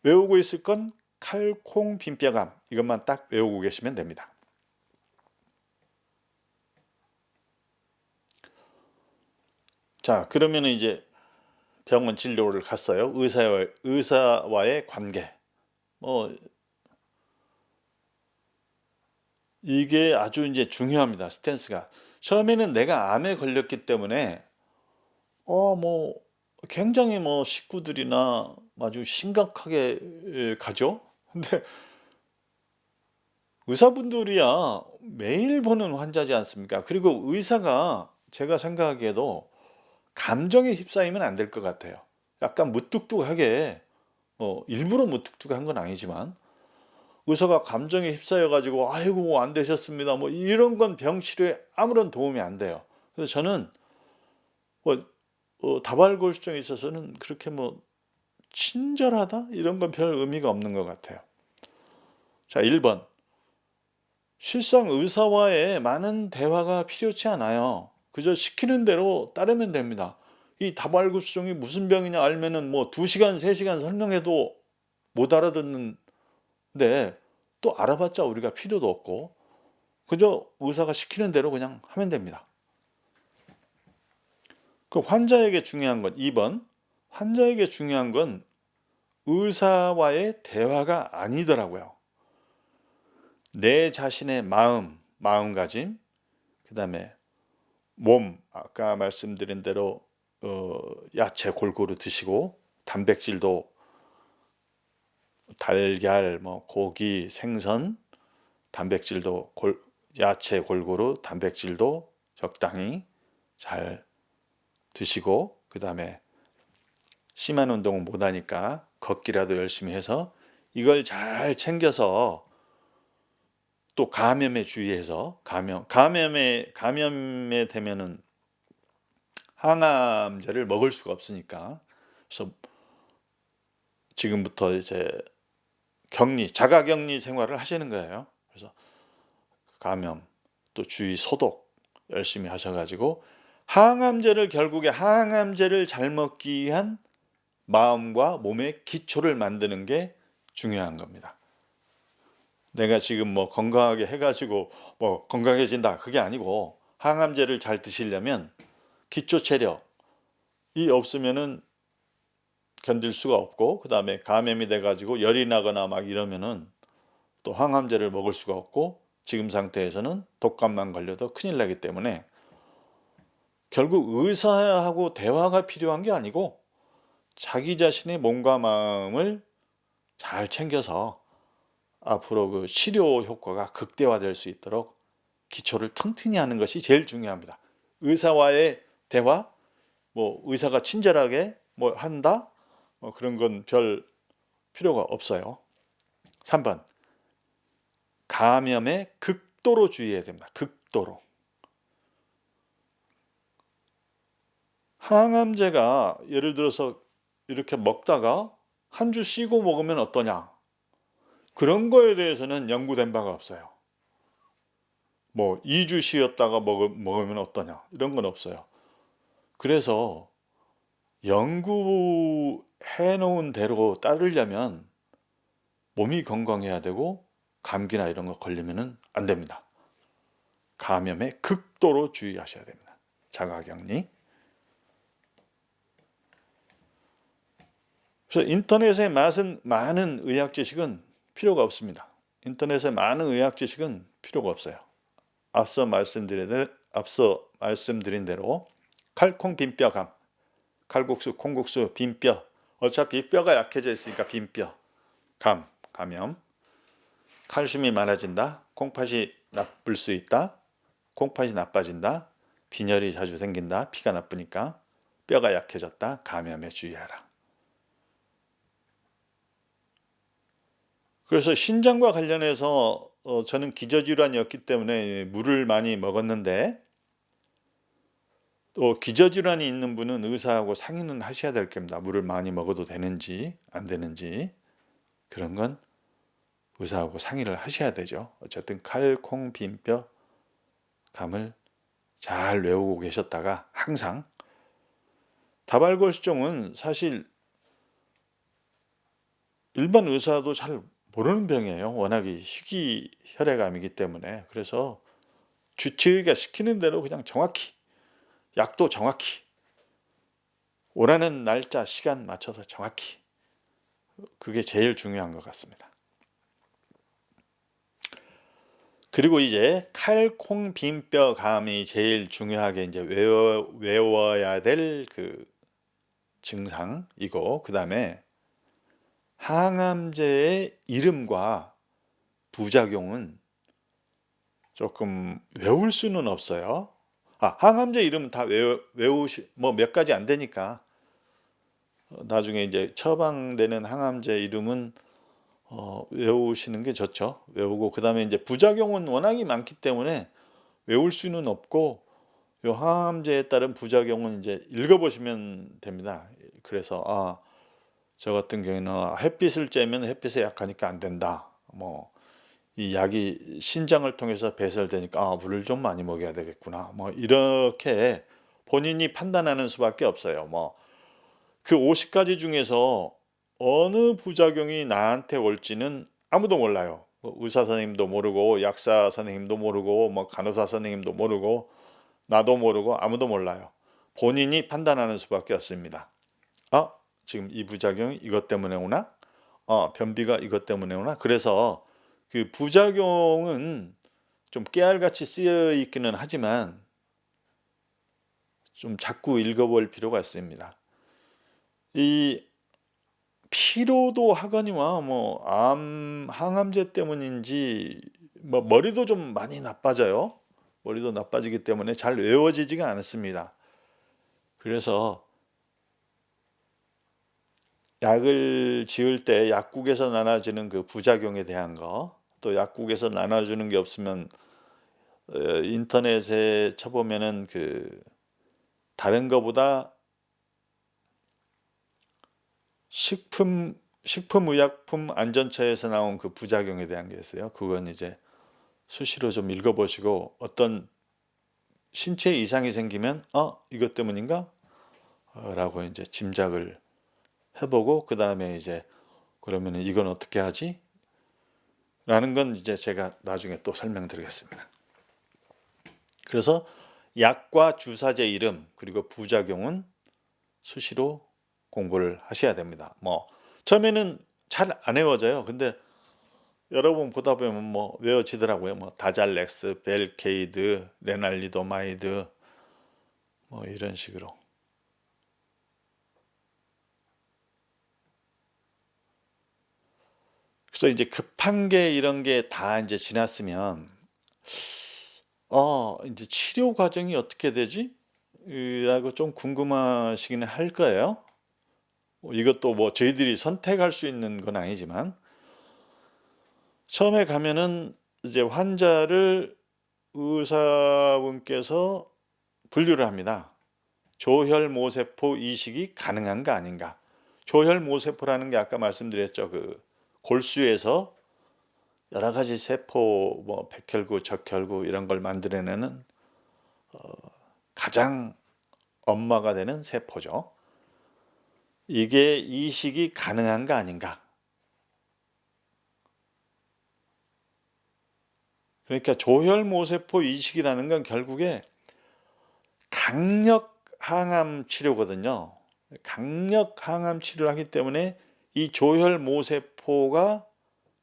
외우고 있을 건 칼콩 빈뼈감, 이것만 딱 외우고 계시면 됩니다. 자, 그러면 이제 병원 진료를 갔어요. 의사와의 관계. 뭐 이게 아주 이제 중요합니다. 스탠스가. 처음에는 내가 암에 걸렸기 때문에 뭐 굉장히 뭐 식구들이나 아주 심각하게 가죠. 근데 의사분들이야 매일 보는 환자지 않습니까? 그리고 의사가 제가 생각하기에도 감정에 휩싸이면 안 될 것 같아요. 약간 무뚝뚝하게, 일부러 무뚝뚝한 건 아니지만 의사가 감정에 휩싸여 가지고 "아이고 안 되셨습니다." 뭐 이런 건 병 치료에 아무런 도움이 안 돼요. 그래서 저는 뭐 다발골수증에 있어서는 그렇게 뭐 친절하다 이런 건 별 의미가 없는 것 같아요. 자, 1번. 실상 의사와의 많은 대화가 필요치 않아요. 그저 시키는 대로 따르면 됩니다. 이 다발구수증이 무슨 병이냐 알면은 뭐 2시간, 3시간 설명해도 못 알아듣는데 또 알아봤자 우리가 필요도 없고 그저 의사가 시키는 대로 그냥 하면 됩니다. 그 환자에게 중요한 건 2번. 환자에게 중요한 건 의사와의 대화가 아니더라고요. 내 자신의 마음가짐, 그다음에 몸, 아까 말씀드린 대로 야채 골고루 드시고 단백질도 달걀, 뭐 고기, 생선, 단백질도 야채 골고루 단백질도 적당히 잘 드시고 그다음에 심한 운동은 못 하니까 걷기라도 열심히 해서 이걸 잘 챙겨서 또 감염에 주의해서 감염에 되면은 항암제를 먹을 수가 없으니까 그래서 지금부터 이제 자가격리 생활을 하시는 거예요. 그래서 감염 또 주의 소독 열심히 하셔가지고 결국에 항암제를 잘 먹기 위한 마음과 몸의 기초를 만드는 게 중요한 겁니다. 내가 지금 뭐 건강하게 해가지고 뭐 건강해진다 그게 아니고 항암제를 잘 드시려면 기초 체력이 없으면은 견딜 수가 없고 그다음에 감염이 돼가지고 열이 나거나 막 이러면은 또 항암제를 먹을 수가 없고 지금 상태에서는 독감만 걸려도 큰일 나기 때문에 결국 의사하고 대화가 필요한 게 아니고 자기 자신의 몸과 마음을 잘 챙겨서 앞으로 그 치료 효과가 극대화될 수 있도록 기초를 튼튼히 하는 것이 제일 중요합니다. 의사와의 대화, 뭐 의사가 친절하게 뭐 한다, 뭐 그런 건 별 필요가 없어요. 3번. 감염에 극도로 주의해야 됩니다. 극도로. 항암제가 예를 들어서 이렇게 먹다가 한 주 쉬고 먹으면 어떠냐? 그런 거에 대해서는 연구된 바가 없어요. 뭐 2주 쉬었다가 먹으면 어떠냐? 이런 건 없어요. 그래서 연구해 놓은 대로 따르려면 몸이 건강해야 되고 감기나 이런 거 걸리면은 안 됩니다. 감염에 극도로 주의하셔야 됩니다. 자가격리. 그래서 인터넷에 많은 의학 지식은 필요가 없습니다. 인터넷에 많은 의학 지식은 필요가 없어요. 앞서 말씀드린 대로 칼콩 빈뼈감, 칼국수, 콩국수, 빈뼈. 어차피 뼈가 약해져 있으니까 빈뼈, 감염. 칼슘이 많아진다. 콩팥이 나쁠 수 있다. 콩팥이 나빠진다. 빈혈이 자주 생긴다. 피가 나쁘니까. 뼈가 약해졌다. 감염에 주의하라. 그래서 신장과 관련해서 저는 기저질환이었기 때문에 물을 많이 먹었는데 또 기저질환이 있는 분은 의사하고 상의는 하셔야 될 겁니다. 물을 많이 먹어도 되는지 안 되는지 그런 건 의사하고 상의를 하셔야 되죠. 어쨌든 칼, 콩, 빈뼈, 감을 잘 외우고 계셨다가 항상 다발골수증은 사실 일반 의사도 잘 모르는 병이에요. 워낙 이 희귀혈액암이기 때문에. 그래서 주치의가 시키는 대로 그냥 정확히 약도 정확히 오라는 날짜, 시간 맞춰서 정확히 그게 제일 중요한 것 같습니다. 그리고 이제 칼콩빈뼈감이 제일 중요하게 이제 외워야 될 그 증상이고, 그 다음에 항암제의 이름과 부작용은 조금 외울 수는 없어요. 항암제 이름 다 외우시 뭐 몇 가지 안 되니까 나중에 이제 처방되는 항암제 이름은 외우시는 게 좋죠. 외우고 그 다음에 이제 부작용은 워낙이 많기 때문에 외울 수는 없고, 요 항암제에 따른 부작용은 이제 읽어보시면 됩니다. 그래서 저 같은 경우에는 햇빛을 쬐면 햇빛에 약하니까 안 된다. 뭐 이 약이 신장을 통해서 배설되니까 물을 좀 많이 먹여야 되겠구나. 뭐 이렇게 본인이 판단하는 수밖에 없어요. 뭐 그 50가지 중에서 어느 부작용이 나한테 올지는 아무도 몰라요. 뭐 의사 선생님도 모르고 약사 선생님도 모르고 뭐 간호사 선생님도 모르고 나도 모르고 아무도 몰라요. 본인이 판단하는 수밖에 없습니다. 지금 이 부작용이 이것 때문에 오나? 변비가 이것 때문에 오나? 그래서 그 부작용은 좀 깨알같이 쓰여 있기는 하지만 좀 자꾸 읽어볼 필요가 있습니다. 이 피로도 하거니와 뭐 항암제 때문인지 뭐 머리도 좀 많이 나빠져요. 머리도 나빠지기 때문에 잘 외워지지가 않습니다. 그래서 약을 지을 때 약국에서 나눠주는 그 부작용에 대한 거, 또 약국에서 나눠주는 게 없으면 인터넷에 쳐보면은 그 다른 거보다 식품의약품 안전처에서 나온 그 부작용에 대한 게 있어요. 그건 이제 수시로 좀 읽어보시고 어떤 신체 이상이 생기면 이것 때문인가? 라고 이제 짐작을 해보고 그 다음에 이제 그러면 이건 어떻게 하지? 라는 건 이제 제가 나중에 또 설명드리겠습니다. 그래서 약과 주사제 이름 그리고 부작용은 수시로 공부를 하셔야 됩니다. 뭐 처음에는 잘 안 외워져요. 근데 여러분 보다 보면 뭐 외워지더라고요. 뭐 다잘렉스, 벨케이드, 레날리도마이드 뭐 이런 식으로. 그래서 이제 급한 게 이런 게 다 이제 지났으면 이제 치료 과정이 어떻게 되지? 라고 좀 궁금하시기는 할 거예요. 이것도 뭐 저희들이 선택할 수 있는 건 아니지만 처음에 가면은 이제 환자를 의사분께서 분류를 합니다. 조혈모세포 이식이 가능한가 아닌가. 조혈모세포라는 게 아까 말씀드렸죠. 그 골수에서 여러 가지 세포, 뭐 백혈구, 적혈구 이런 걸 만들어내는 가장 엄마가 되는 세포죠. 이게 이식이 가능한가 아닌가. 그러니까 조혈모세포 이식이라는 건 결국에 강력 항암 치료거든요. 강력 항암 치료를 하기 때문에 이 조혈모세포가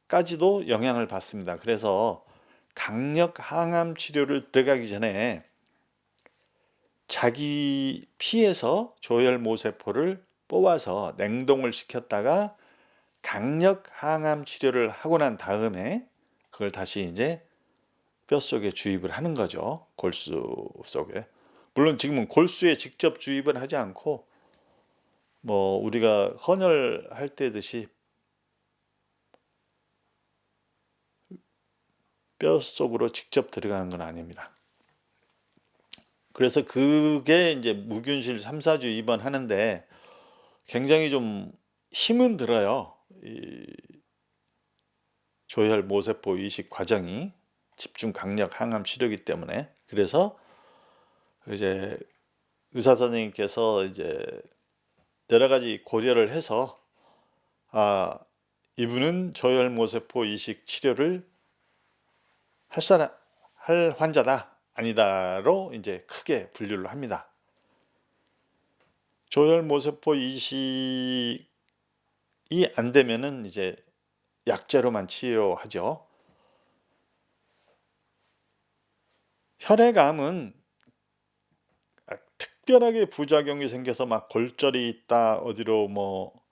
까지도 영향을 받습니다. 그래서 강력 항암 치료를 들어가기 전에 자기 피에서 조혈모세포를 뽑아서 냉동을 시켰다가 강력 항암 치료를 하고 난 다음에 그걸 다시 이제 뼛속에 주입을 하는 거죠. 골수 속에. 물론 지금은 골수에 직접 주입을 하지 않고 뭐 우리가 헌혈할 때듯이 뼛속으로 직접 들어가는 건 아닙니다. 그래서 그게 이제 무균실 3, 4주 입원하는데 굉장히 좀 힘은 들어요. 이 조혈모세포 이식 과정이 집중 강력 항암 치료이기 때문에. 그래서 이제 의사 선생님께서 이제 여러 가지 고려를 해서 이분은 조혈모세포 이식 치료를 할 환자다, 아니다로 이제 크게 분류를 합니다. 조혈모세포 이식이 안 되면은 이제 약제로만 치료하죠. 혈액암은 특별하게 부작용이 생겨서 막 골절이 있다, 어디로 뭐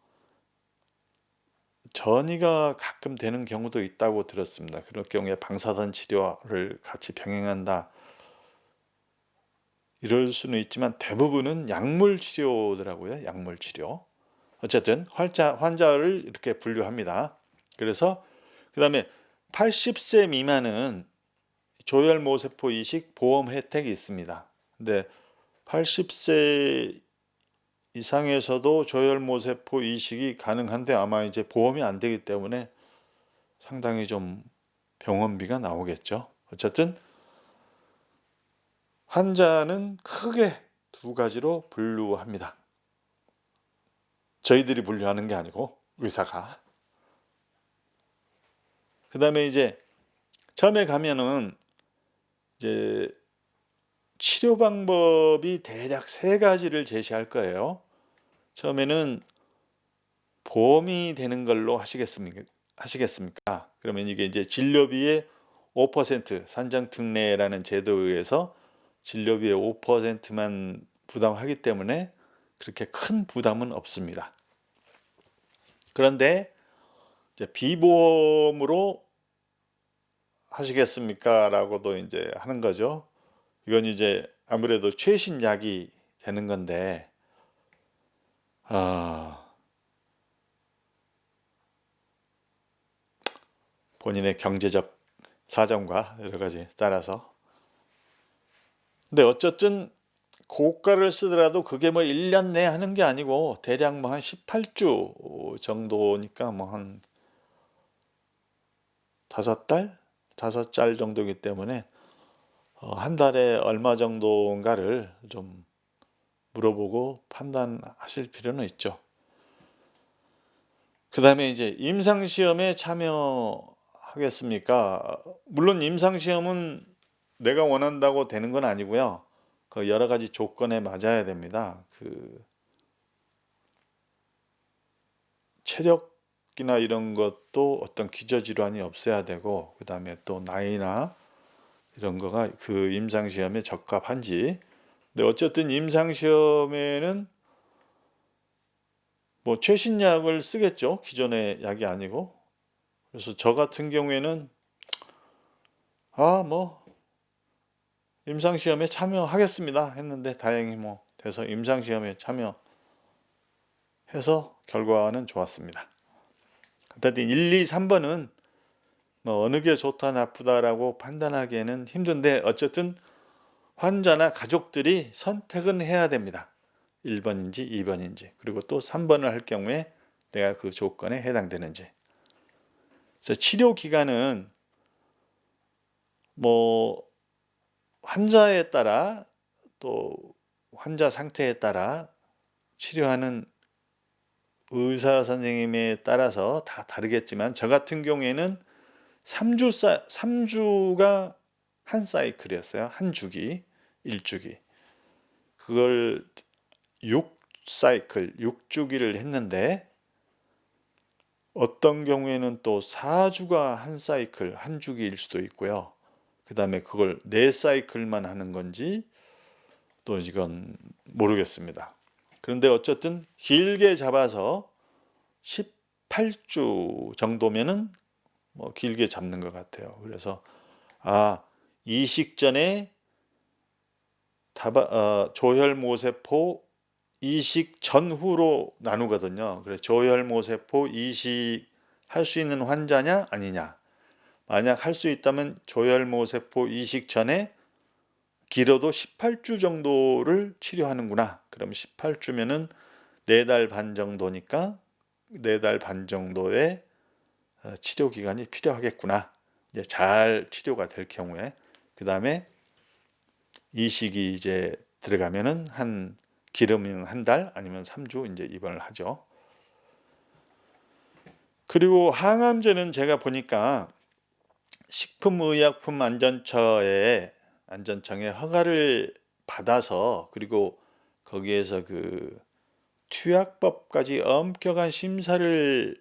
전이가 가끔 되는 경우도 있다고 들었습니다. 그럴 경우에 방사선 치료를 같이 병행한다, 이럴 수는 있지만 대부분은 약물 치료더라고요. 약물 치료. 어쨌든 환자를 이렇게 분류합니다. 그래서 그 다음에 80세 미만은 조혈모세포 이식 보험 혜택이 있습니다. 근데 80세 이상에서도 조혈모세포 이식이 가능한데 아마 이제 보험이 안 되기 때문에 상당히 좀 병원비가 나오겠죠. 어쨌든 환자는 크게 두 가지로 분류합니다. 저희들이 분류하는 게 아니고 의사가. 그 다음에 이제 처음에 가면은 이제 치료 방법이 대략 세 가지를 제시할 거예요. 처음에는 보험이 되는 걸로 하시겠습니까? 그러면 이게 이제 진료비의 5% 산정특례라는 제도에 의해서 진료비의 5%만 부담하기 때문에 그렇게 큰 부담은 없습니다. 그런데 이제 비보험으로 하시겠습니까? 라고도 이제 하는 거죠. 이건 이제 아무래도 최신 약이 되는 건데, 본인의 경제적 사정과 여러 가지 따라서. 근데 어쨌든 고가를 쓰더라도 그게 뭐 1년 내에 하는 게 아니고 대략 뭐 한 18주 정도니까 뭐 한 5달? 5달 정도이기 때문에 한 달에 얼마 정도인가를 좀 물어보고 판단하실 필요는 있죠. 그 다음에 이제 임상시험에 참여하겠습니까? 물론 임상시험은 내가 원한다고 되는 건 아니고요. 그 여러 가지 조건에 맞아야 됩니다. 그 체력이나 이런 것도 어떤 기저질환이 없어야 되고, 그 다음에 또 나이나 이런 거가 그 임상시험에 적합한지. 근데 어쨌든 임상시험에는 뭐 최신 약을 쓰겠죠. 기존의 약이 아니고. 그래서 저 같은 경우에는 뭐 임상시험에 참여하겠습니다 했는데 다행히 뭐 돼서 임상시험에 참여해서 결과는 좋았습니다. 어쨌든 1, 2, 3번은 뭐 어느 게 좋다 나쁘다라고 판단하기에는 힘든데 어쨌든 환자나 가족들이 선택은 해야 됩니다. 1번인지 2번인지, 그리고 또 3번을 할 경우에 내가 그 조건에 해당되는지. 그래서 치료 기간은 뭐 환자에 따라 또 환자 상태에 따라 치료하는 의사 선생님에 따라서 다 다르겠지만 저 같은 경우에는 3주가 한 사이클이었어요. 한 주기, 1주기. 그걸 6주기를 했는데 어떤 경우에는 또 4주가 한 사이클, 한 주기일 수도 있고요. 그 다음에 그걸 4사이클만 하는 건지 또 이건 모르겠습니다. 그런데 어쨌든 길게 잡아서 18주 정도면은 뭐 길게 잡는 것 같아요. 그래서 이식 전에 조혈모세포 이식 전후로 나누거든요. 그래서 조혈모세포 이식 할 수 있는 환자냐 아니냐. 만약 할 수 있다면 조혈모세포 이식 전에 길어도 18주 정도를 치료하는구나. 그럼 18주면은 4달 반 정도니까 4달 반 정도의 치료 기간이 필요하겠구나. 이제 잘 치료가 될 경우에. 그 다음에 이식이 이제 들어가면은 길으면 한 달 아니면 3주 이제 입원을 하죠. 그리고 항암제는 제가 보니까 안전청에 허가를 받아서, 그리고 거기에서 그 투약법까지 엄격한 심사를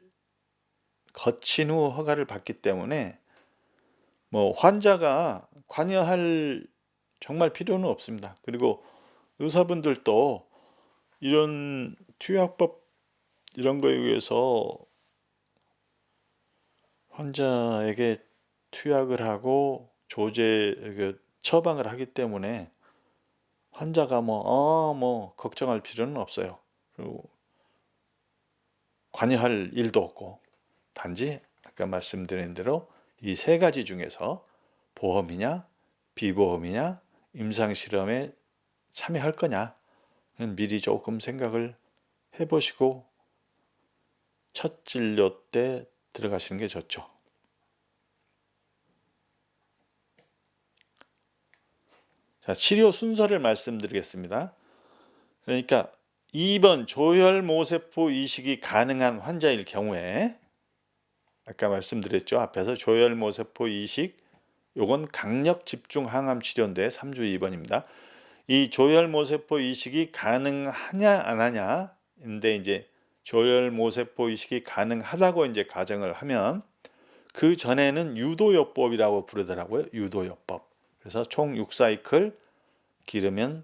거친 후 허가를 받기 때문에 뭐 환자가 관여할 정말 필요는 없습니다. 그리고 의사분들도 이런 투약법 이런 거에 의해서 환자에게 투약을 하고 처방을 하기 때문에 환자가 뭐 걱정할 필요는 없어요. 그리고 관여할 일도 없고, 단지 아까 말씀드린 대로 이 세 가지 중에서 보험이냐 비보험이냐 임상실험에 참여할 거냐 미리 조금 생각을 해보시고 첫 진료 때 들어가시는 게 좋죠. 자, 치료 순서를 말씀드리겠습니다. 그러니까 2번 조혈모세포 이식이 가능한 환자일 경우에, 아까 말씀드렸죠. 앞에서 조혈모세포 이식, 요건 강력 집중 항암 치료인데 3주 2번입니다. 이 조혈모세포 이식이 가능하냐 안 하냐 인데, 이제 조혈모세포 이식이 가능하다고 이제 가정을 하면 그 전에는 유도요법이라고 부르더라고요. 유도요법. 그래서 총 6사이클 기르면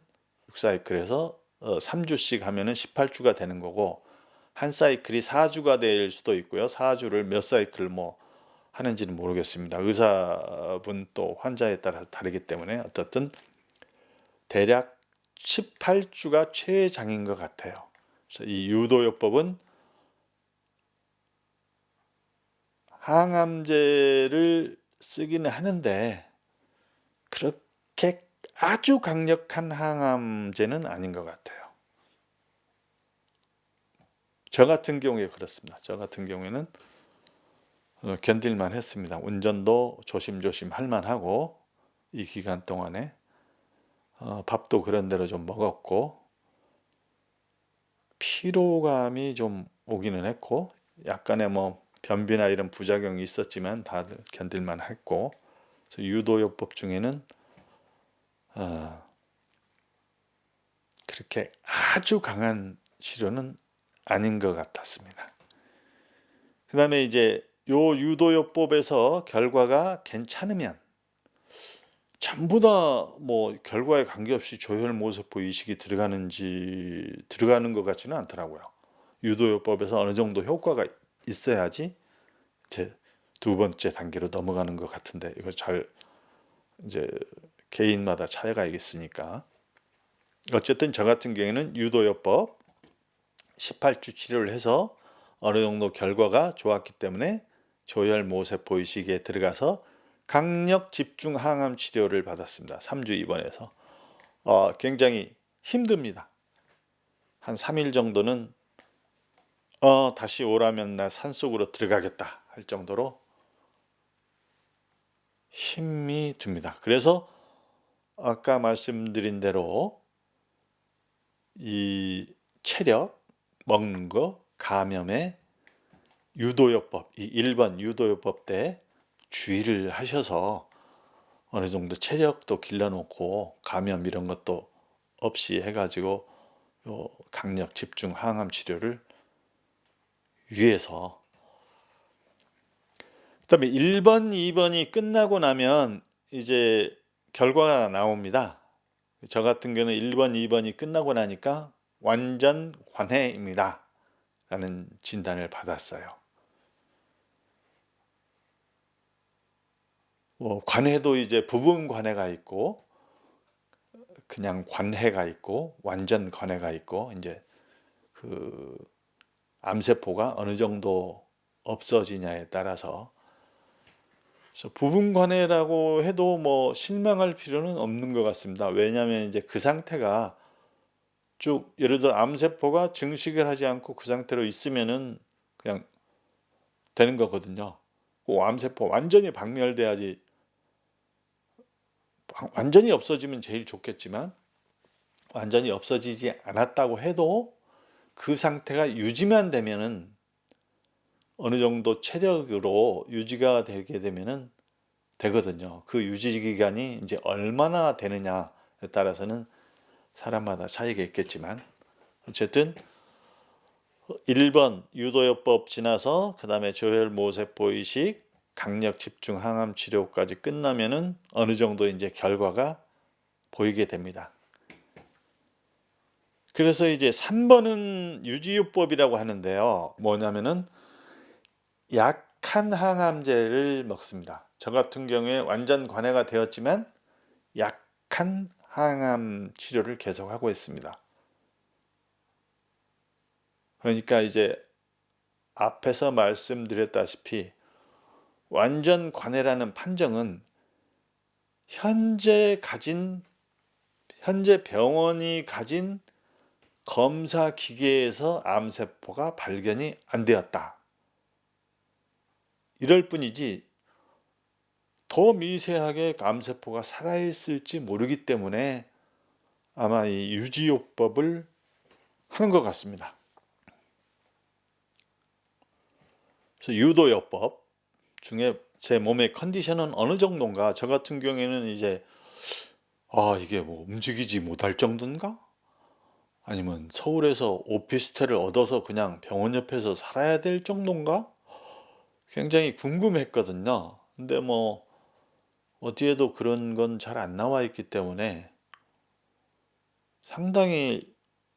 6사이클에서 3주씩 하면은 18주가 되는 거고, 한 사이클이 4주가 될 수도 있고요. 4주를 몇 사이클 하는지는 모르겠습니다. 의사분 또 환자에 따라서 다르기 때문에 어떻든 대략 18주가 최장인 것 같아요. 그래서 이 유도요법은 항암제를 쓰기는 하는데 그렇게 아주 강력한 항암제는 아닌 것 같아요. 저 같은 경우에 그렇습니다. 저 같은 경우에는 견딜만 했습니다. 운전도 조심조심 할 만하고, 이 기간 동안에 밥도 그런 대로 좀 먹었고, 피로감이 좀 오기는 했고, 약간의 변비나 이런 부작용이 있었지만 다들 견딜만 했고, 그래서 유도요법 중에는 그렇게 아주 강한 치료는 아닌 것 같았습니다. 그 다음에 이제 요 유도요법에서 결과가 괜찮으면 전부 다 결과에 관계없이 조혈모세포 이식이 들어가는 것 같지는 않더라고요. 유도요법에서 어느 정도 효과가 있어야지 제 두 번째 단계로 넘어가는 것 같은데, 이거 잘 이제 개인마다 차이가 있으니까. 어쨌든 저 같은 경우에는 유도요법 18주 치료를 해서 어느 정도 결과가 좋았기 때문에 조혈모세포 이식에 들어가서 강력 집중 항암 치료를 받았습니다. 3주 입원해서 굉장히 힘듭니다. 한 3일 정도는 다시 오라면 나 산속으로 들어가겠다 할 정도로 힘이 듭니다. 그래서 아까 말씀드린 대로 이 체력, 먹는 거, 감염에 유도요법, 이 1번 유도요법 때 주의를 하셔서 어느 정도 체력도 길러놓고 감염 이런 것도 없이 해가지고 요 강력 집중 항암 치료를 위해서, 그다음에 1번, 2번이 끝나고 나면 이제 결과가 나옵니다. 저 같은 경우는 1번, 2번이 끝나고 나니까 완전 관해입니다 라는 진단을 받았어요. 관해도 이제 부분 관해가 있고, 그냥 관해가 있고, 완전 관해가 있고, 이제 그 암세포가 어느 정도 없어지냐에 따라서, 그래서 부분 관해라고 해도 실망할 필요는 없는 것 같습니다. 왜냐하면 이제 그 상태가 쭉, 예를 들어 암세포가 증식을 하지 않고 그 상태로 있으면은 그냥 되는 거거든요. 그 암세포 완전히 박멸돼야지, 완전히 없어지면 제일 좋겠지만 완전히 없어지지 않았다고 해도 그 상태가 유지만 되면은 어느 정도 체력으로 유지가 되게 되면은 되거든요. 그 유지 기간이 이제 얼마나 되느냐에 따라서는 사람마다 차이가 있겠지만 어쨌든 1번 유도요법 지나서 그다음에 조혈 모세포 이식, 강력 집중 항암 치료까지 끝나면은 어느 정도 이제 결과가 보이게 됩니다. 그래서 이제 3번은 유지요법이라고 하는데요. 뭐냐면은 약한 항암제를 먹습니다. 저 같은 경우에 완전 관해가 되었지만 약한 항암 치료를 계속하고 있습니다. 그러니까 이제 앞에서 말씀드렸다시피 완전 관해라는 판정은 현재 병원이 가진 검사 기계에서 암세포가 발견이 안 되었다. 이럴 뿐이지 더 미세하게 암세포가 살아있을지 모르기 때문에 아마 이 유지요법을 하는 것 같습니다. 그래서 유도요법 중에 제 몸의 컨디션은 어느 정도인가? 저 같은 경우에는 이제 이게 뭐 움직이지 못할 정도인가? 아니면 서울에서 오피스텔을 얻어서 그냥 병원 옆에서 살아야 될 정도인가? 굉장히 궁금했거든요. 근데 뭐 어디에도 그런 건 잘 안 나와 있기 때문에 상당히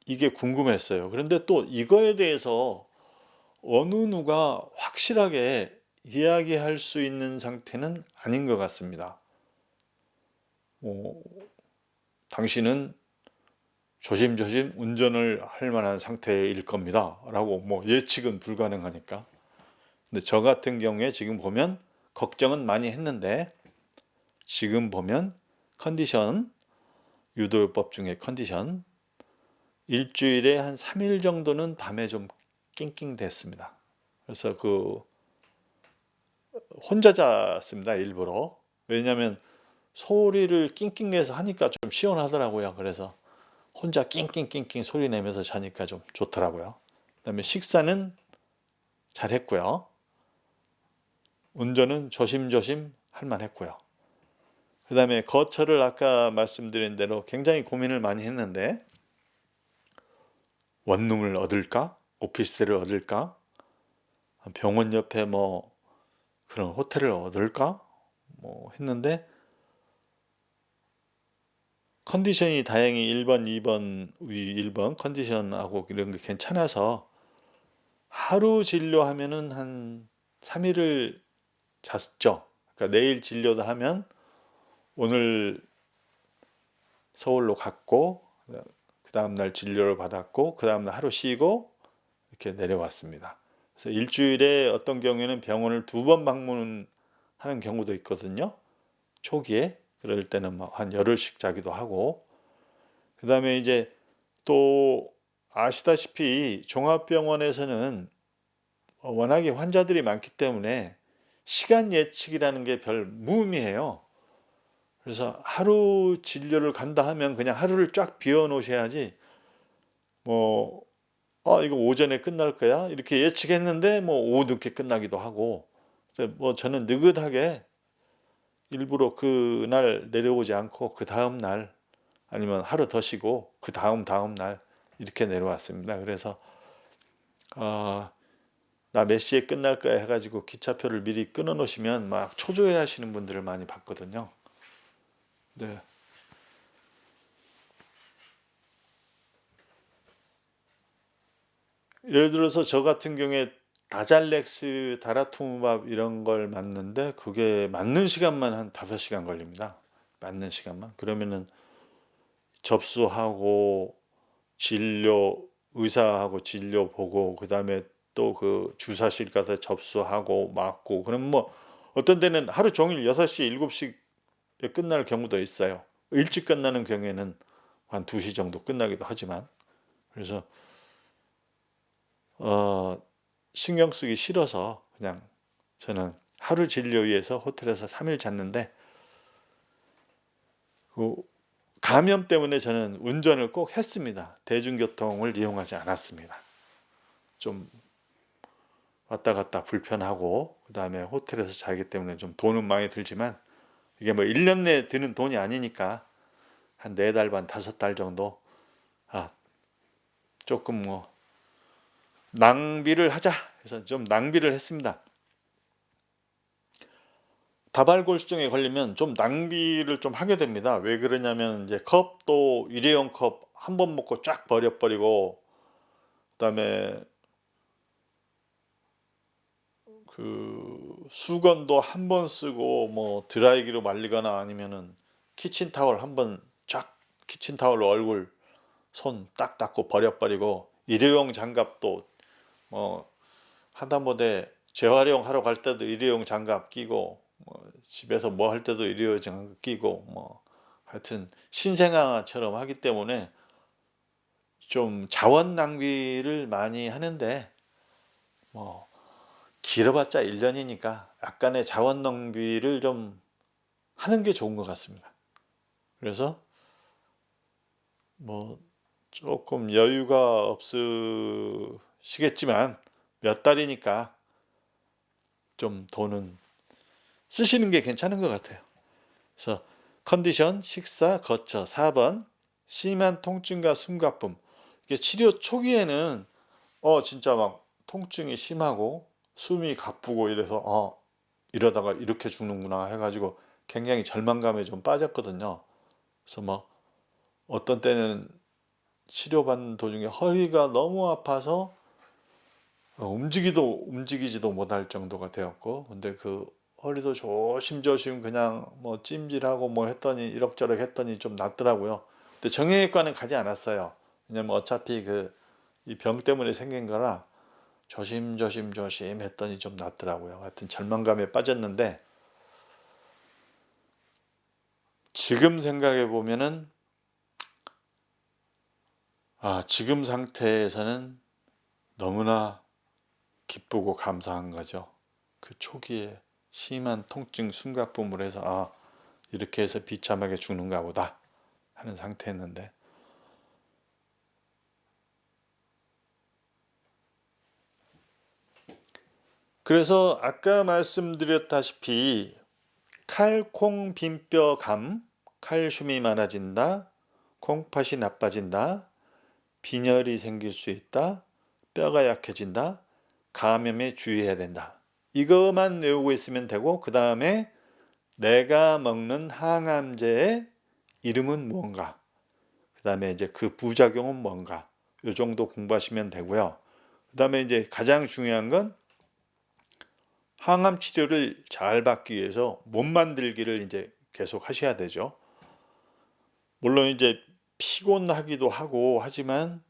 이게 궁금했어요. 그런데 또 이거에 대해서 어느 누가 확실하게 이야기할 수 있는 상태는 아닌 것 같습니다. 뭐, 당신은 조심조심 운전을 할 만한 상태일 겁니다. 라고 뭐 예측은 불가능하니까. 근데 저 같은 경우에 지금 보면 걱정은 많이 했는데 지금 보면 컨디션, 유도요법 중에 컨디션 일주일에 한 3일 정도는 밤에 좀 낑낑댔습니다. 그래서 혼자 잤습니다. 일부러. 왜냐하면 소리를 낑낑내서 하니까 좀 시원하더라고요. 그래서 혼자 낑낑낑낑 소리 내면서 자니까 좀 좋더라고요. 그다음에 식사는 잘했고요. 운전은 조심조심 할 만했고요. 그다음에 거처를 아까 말씀드린 대로 굉장히 고민을 많이 했는데 원룸을 얻을까? 오피스텔을 얻을까? 병원 옆에 뭐 그런 호텔을 얻을까? 뭐 했는데 컨디션이 다행히 1번, 2번, 1번 컨디션하고 이런 게 괜찮아서 하루 진료하면은 한 3일을 잤죠. 그러니까 내일 진료도 하면 오늘 서울로 갔고 그 다음날 진료를 받았고 그 다음날 하루 쉬고 이렇게 내려왔습니다. 그래서 일주일에 어떤 경우에는 병원을 2번 방문하는 경우도 있거든요. 초기에 그럴 때는 한 열흘씩 자기도 하고 그 다음에 이제 또 아시다시피 종합병원에서는 워낙에 환자들이 많기 때문에 시간 예측이라는 게 별 무의미해요. 그래서 하루 진료를 간다 하면 그냥 하루를 쫙 비워 놓으셔야지 뭐 이거 오전에 끝날 거야 이렇게 예측했는데 뭐 오후 늦게 끝나기도 하고 그래서 뭐 저는 느긋하게 일부러 그날 내려오지 않고 그 다음 날 아니면 하루 더 쉬고 그 다음 날 이렇게 내려왔습니다. 그래서 나 몇 시에 끝날 거야 해가지고 기차표를 미리 끊어 놓으시면 막 초조해 하시는 분들을 많이 봤거든요. 네. 예를 들어서 저 같은 경우에 다잘렉스 다라투무밥 이런 걸 맞는데 그게 맞는 시간만 한 5시간 걸립니다. 맞는 시간만. 그러면은 접수하고 진료 의사하고 진료 보고 그다음에 또 그 주사실 가서 접수하고 맞고 그럼 뭐 어떤 데는 하루 종일 6시, 7시에 끝날 경우도 있어요. 일찍 끝나는 경우에는 한 2시 정도 끝나기도 하지만 그래서 어, 신경 쓰기 싫어서 그냥 저는 하루 진료 위해서 호텔에서 3일 잤는데 그 감염 때문에 저는 운전을 꼭 했습니다. 대중교통을 이용하지 않았습니다. 좀 왔다 갔다 불편하고 그다음에 호텔에서 자기 때문에 좀 돈은 많이 들지만 이게 뭐 1년 내에 드는 돈이 아니니까 한 4달 반 5달 정도 아 조금 뭐 낭비를 하자 해서 좀 낭비를 했습니다. 다발골수증에 걸리면 좀 낭비를 좀 하게 됩니다. 왜 그러냐면 이제 컵도 일회용 컵 한 번 먹고 쫙 버려버리고 그다음에 그 수건도 한 번 쓰고 뭐 드라이기로 말리거나 아니면은 키친타월 한 번 쫙 키친타월로 얼굴 손 딱 닦고 버려버리고 일회용 장갑도 뭐 하다못해 재활용하러 갈 때도 일회용 장갑 끼고 뭐 집에서 뭐 할 때도 일회용 장갑 끼고 뭐 하여튼 신생아처럼 하기 때문에 좀 자원 낭비를 많이 하는데 뭐 길어봤자 1년이니까 약간의 자원 낭비를 좀 하는 게 좋은 것 같습니다. 그래서 뭐 조금 여유가 없으시겠지만 몇 달이니까 좀 돈은 쓰시는 게 괜찮은 것 같아요. 그래서 컨디션, 식사, 거처 4번 심한 통증과 숨가쁨. 이게 치료 초기에는 진짜 막 통증이 심하고 숨이 가쁘고 이래서 이러다가 이렇게 죽는구나 해가지고 굉장히 절망감에 좀 빠졌거든요. 그래서 뭐 어떤 때는 치료받는 도중에 허리가 너무 아파서 움직이지도 못할 정도가 되었고 근데 그 허리도 조심조심 그냥 뭐 찜질하고 뭐 했더니 이럭저럭 했더니 좀 낫더라고요. 근데 정형외과는 가지 않았어요. 왜냐면 어차피 그 이 병 때문에 생긴 거라 조심 했더니 좀 낫더라고요. 하여튼 절망감에 빠졌는데 지금 생각해 보면은 지금 상태에서는 너무나 기쁘고 감사한 거죠. 그 초기에 심한 통증 숨가쁨을 해서 이렇게 해서 비참하게 죽는가 보다 하는 상태였는데 그래서 아까 말씀드렸다시피 칼콩 빈뼈감, 칼슘이 많아진다, 콩팥이 나빠진다, 빈혈이 생길 수 있다, 뼈가 약해진다, 감염에 주의해야 된다. 이것만 외우고 있으면 되고 그 다음에 내가 먹는 항암제의 이름은 뭔가, 그 다음에 이제 그 부작용은 뭔가, 이 정도 공부하시면 되고요. 그 다음에 이제 가장 중요한 건 항암 치료를 잘 받기 위해서 몸 만들기를 이제 계속 하셔야 되죠. 물론 이제 피곤하기도 하고 하지만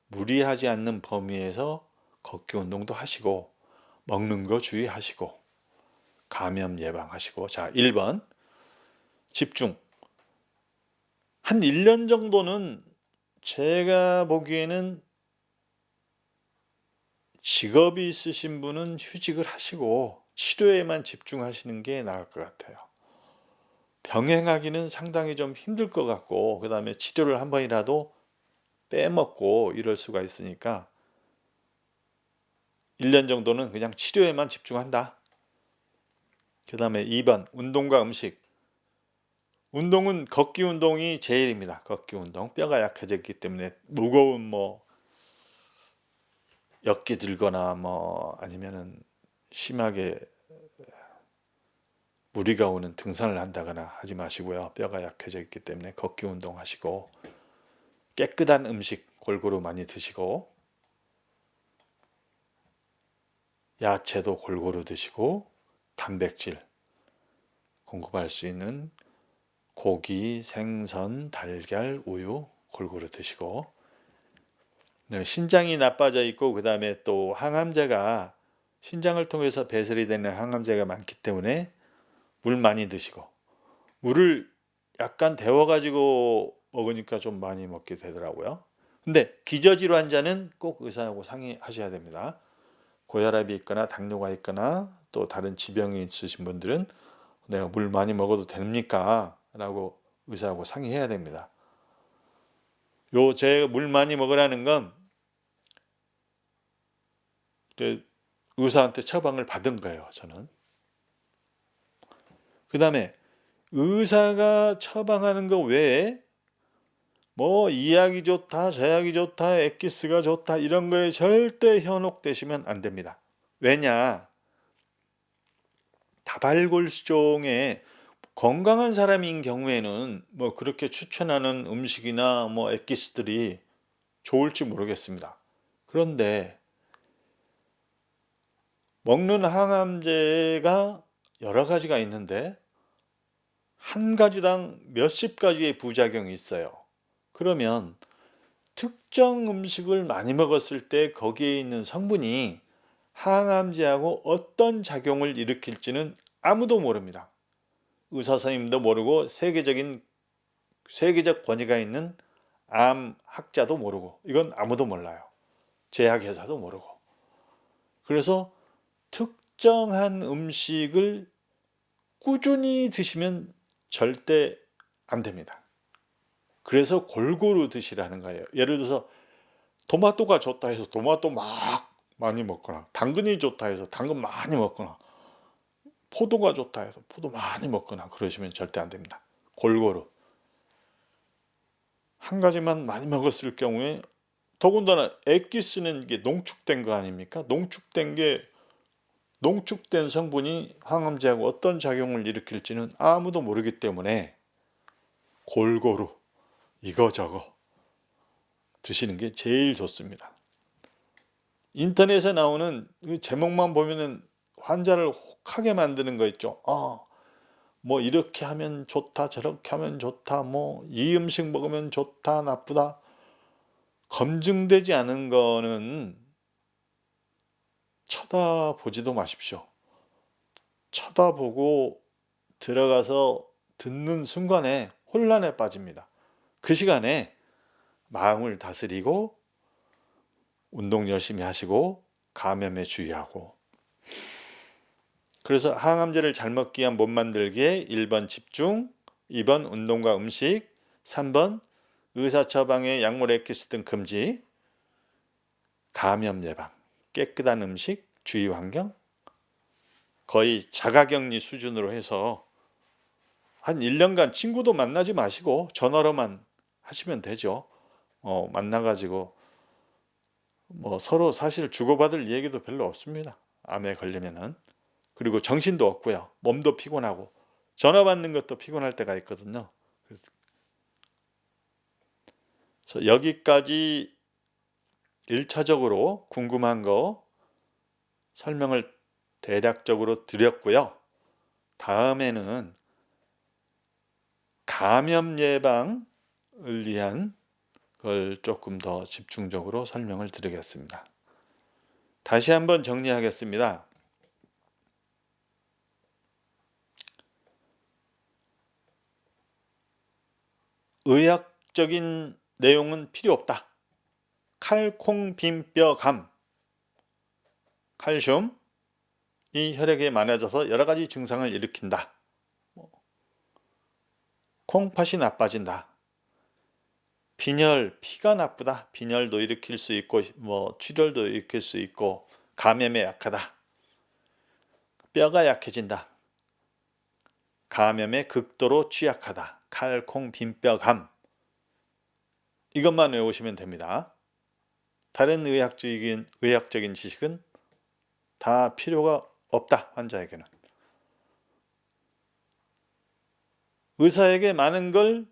무리하지 않는 범위에서 걷기 운동도 하시고 먹는 거 주의하시고 감염 예방하시고 자 1번 집중 한 1년 정도는 제가 보기에는 직업이 있으신 분은 휴직을 하시고 치료에만 집중하시는 게 나을 것 같아요. 병행하기는 상당히 좀 힘들 것 같고 그 다음에 치료를 한 번이라도 빼먹고 이럴 수가 있으니까 1년 정도는 그냥 치료에만 집중한다. 그 다음에 2번 운동과 음식. 운동은 걷기 운동이 제일입니다. 걷기 운동. 뼈가 약해졌기 때문에 무거운 뭐 역기 들거나 뭐 아니면은 심하게 무리가 오는 등산을 한다거나 하지 마시고요. 뼈가 약해져 있기 때문에 걷기 운동 하시고 깨끗한 음식 골고루 많이 드시고 야채도 골고루 드시고 단백질 공급할 수 있는 고기, 생선, 달걀, 우유 골고루 드시고 신장이 나빠져 있고 그 다음에 또 항암제가 신장을 통해서 배설이 되는 항암제가 많기 때문에 물 많이 드시고 물을 약간 데워가지고 먹으니까 좀 많이 먹게 되더라고요. 근데 기저질 환자는 꼭 의사하고 상의하셔야 됩니다. 고혈압이 있거나 당뇨가 있거나 또 다른 지병이 있으신 분들은 내가 물 많이 먹어도 됩니까? 라고 의사하고 상의해야 됩니다. 제가 물 많이 먹으라는 건 의사한테 처방을 받은 거예요, 저는. 그 다음에 의사가 처방하는 거 외에 뭐 이 약이 좋다, 저 약이 좋다, 엑기스가 좋다 이런 거에 절대 현혹되시면 안 됩니다. 왜냐? 다발골수종에 건강한 사람인 경우에는 뭐 그렇게 추천하는 음식이나 뭐 엑기스들이 좋을지 모르겠습니다. 그런데 먹는 항암제가 여러 가지가 있는데 한 가지당 몇십 가지의 부작용이 있어요. 그러면 특정 음식을 많이 먹었을 때 거기에 있는 성분이 항암제하고 어떤 작용을 일으킬지는 아무도 모릅니다. 의사 선생님도 모르고 세계적 권위가 있는 암 학자도 모르고 이건 아무도 몰라요. 제약회사도 모르고. 그래서 특정한 음식을 꾸준히 드시면 절대 안 됩니다. 그래서 골고루 드시라는 거예요. 예를 들어서 토마토가 좋다 해서 토마토 막 많이 먹거나, 당근이 좋다 해서 당근 많이 먹거나, 포도가 좋다 해서 포도 많이 먹거나 그러시면 절대 안 됩니다. 골고루 한 가지만 많이 먹었을 경우에, 더군다나 엑기스는 이게 농축된 거 아닙니까? 농축된 성분이 항암제하고 어떤 작용을 일으킬지는 아무도 모르기 때문에 골고루 이거저거 드시는 게 제일 좋습니다. 인터넷에 나오는 그 제목만 보면은 환자를 혹하게 만드는 거 있죠. 뭐 이렇게 하면 좋다, 저렇게 하면 좋다, 뭐 이 음식 먹으면 좋다, 나쁘다. 검증되지 않은 거는 쳐다보지도 마십시오. 쳐다보고 들어가서 듣는 순간에 혼란에 빠집니다. 그 시간에 마음을 다스리고 운동 열심히 하시고 감염에 주의하고. 그래서 항암제를 잘 먹기 위한 몸 만들기에 1번 집중, 2번 운동과 음식, 3번 의사 처방의 약물 엑기스 등 금지, 감염 예방, 깨끗한 음식, 주위 환경, 거의 자가격리 수준으로 해서 한 1년간 친구도 만나지 마시고 전화로만 하시면 되죠. 만나가지고 뭐 서로 사실 주고받을 얘기도 별로 없습니다. 암에 걸리면은. 그리고 정신도 없고요. 몸도 피곤하고 전화 받는 것도 피곤할 때가 있거든요. 그래서 여기까지 1차적으로 궁금한 거 설명을 대략적으로 드렸고요. 다음에는 감염 예방을 위한 걸 조금 더 집중적으로 설명을 드리겠습니다. 다시 한번 정리하겠습니다. 의학적인 내용은 필요 없다. 칼콩빈뼈감, 칼슘이 혈액에 많아져서 여러 가지 증상을 일으킨다. 콩팥이 나빠진다. 빈혈, 피가 나쁘다. 빈혈도 일으킬 수 있고 뭐 출혈도 일으킬 수 있고 감염에 약하다. 뼈가 약해진다. 감염에 극도로 취약하다. 칼콩빈뼈감. 이것만 외우시면 됩니다. 다른 의학적인 지식은 다 필요가 없다. 환자에게는. 의사에게 많은 걸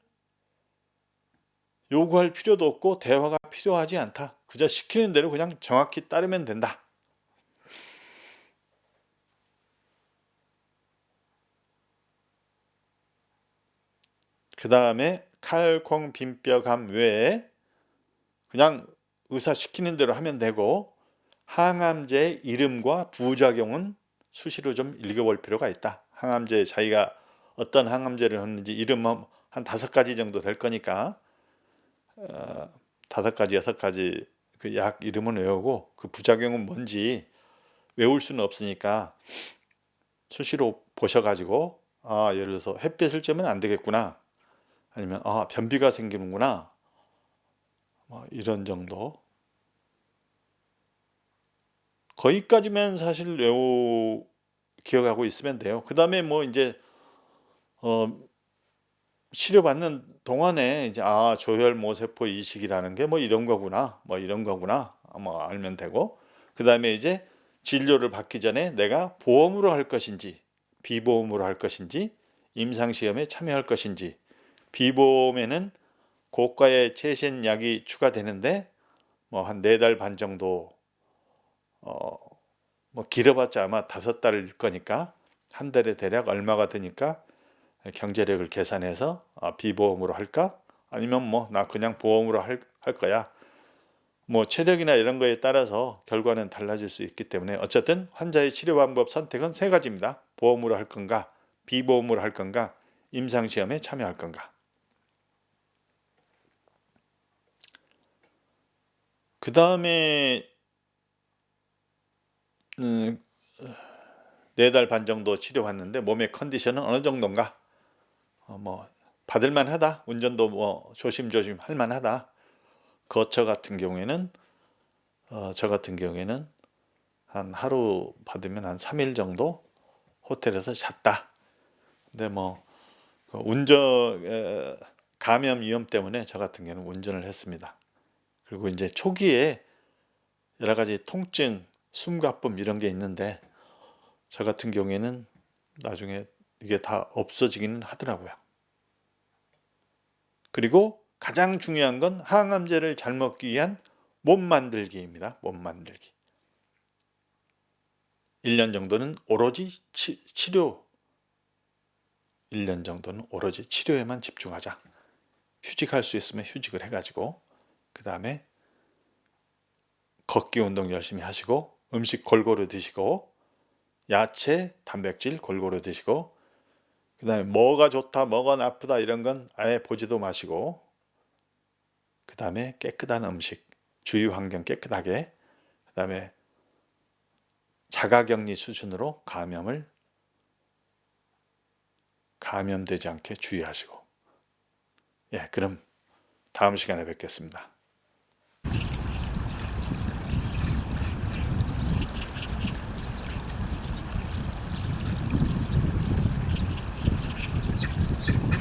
요구할 필요도 없고 대화가 필요하지 않다. 그저 시키는 대로 그냥 정확히 따르면 된다. 그 다음에 칼콩빈뼈감 외에 그냥 의사 시키는 대로 하면 되고, 항암제의 이름과 부작용은 수시로 좀 읽어볼 필요가 있다. 항암제 자기가 어떤 항암제를 했는지 이름은 한 5가지 정도 될 거니까 5가지, 6가지 그 약 이름은 외우고 그 부작용은 뭔지 외울 수는 없으니까 수시로 보셔가지고 예를 들어서 햇빛을 쬐면 안 되겠구나, 아니면 변비가 생기는구나, 뭐 이런 정도 거기까지만 사실 기억하고 있으면 돼요. 그다음에 뭐 인제 어 치료받는 동안에 이제 '아 조혈모세포 이식이라는 게 뭐 이런 거구나. 뭐 이런 거구나.' 뭐 알면 되고, 그다음에 이제 진료를 받기 전에 내가 보험으로 할 것인지 비보험으로 할 것인지 임상 시험에 참여할 것인지. 비보험에는 고가의 최신 약이 추가되는데 뭐 한 4달 반 정도, 어 뭐 길어봤자 아마 5달일 거니까 한 달에 대략 얼마가 드니까 경제력을 계산해서 비보험으로 할까? 아니면 뭐 '나 그냥 보험으로 할 거야.' 뭐 체력이나 이런 거에 따라서 결과는 달라질 수 있기 때문에 어쨌든 환자의 치료 방법 선택은 세 가지입니다. 보험으로 할 건가, 비보험으로 할 건가, 임상 시험에 참여할 건가. 그다음에 음 4달 반 정도 치료받는데 몸의 컨디션은 어느 정도인가? 뭐 받을 만하다. 운전도 뭐 조심조심 할 만하다. 저 같은 경우에는 한 하루 받으면 한 3일 정도 호텔에서 잤다. 근데 뭐 그 감염 위험 때문에 저 같은 경우는 운전을 했습니다. 그리고 이제 초기에 여러 가지 통증, 숨가쁨 이런 게 있는데 저 같은 경우에는 나중에 이게 다 없어지기는 하더라고요. 그리고 가장 중요한 건 항암제를 잘 먹기 위한 몸 만들기입니다. 몸 만들기. 1년 정도는 오로지 치료 1년 정도는 오로지 치료에만 집중하자. 휴직할 수 있으면 휴직을 해 가지고 그다음에 걷기 운동 열심히 하시고 음식 골고루 드시고 야채, 단백질 골고루 드시고 그다음에 뭐가 좋다, 뭐가 나쁘다 이런 건 아예 보지도 마시고 그다음에 깨끗한 음식, 주위 환경 깨끗하게, 그다음에 자가격리 수준으로 감염되지 않게 주의하시고. 예, 그럼 다음 시간에 뵙겠습니다.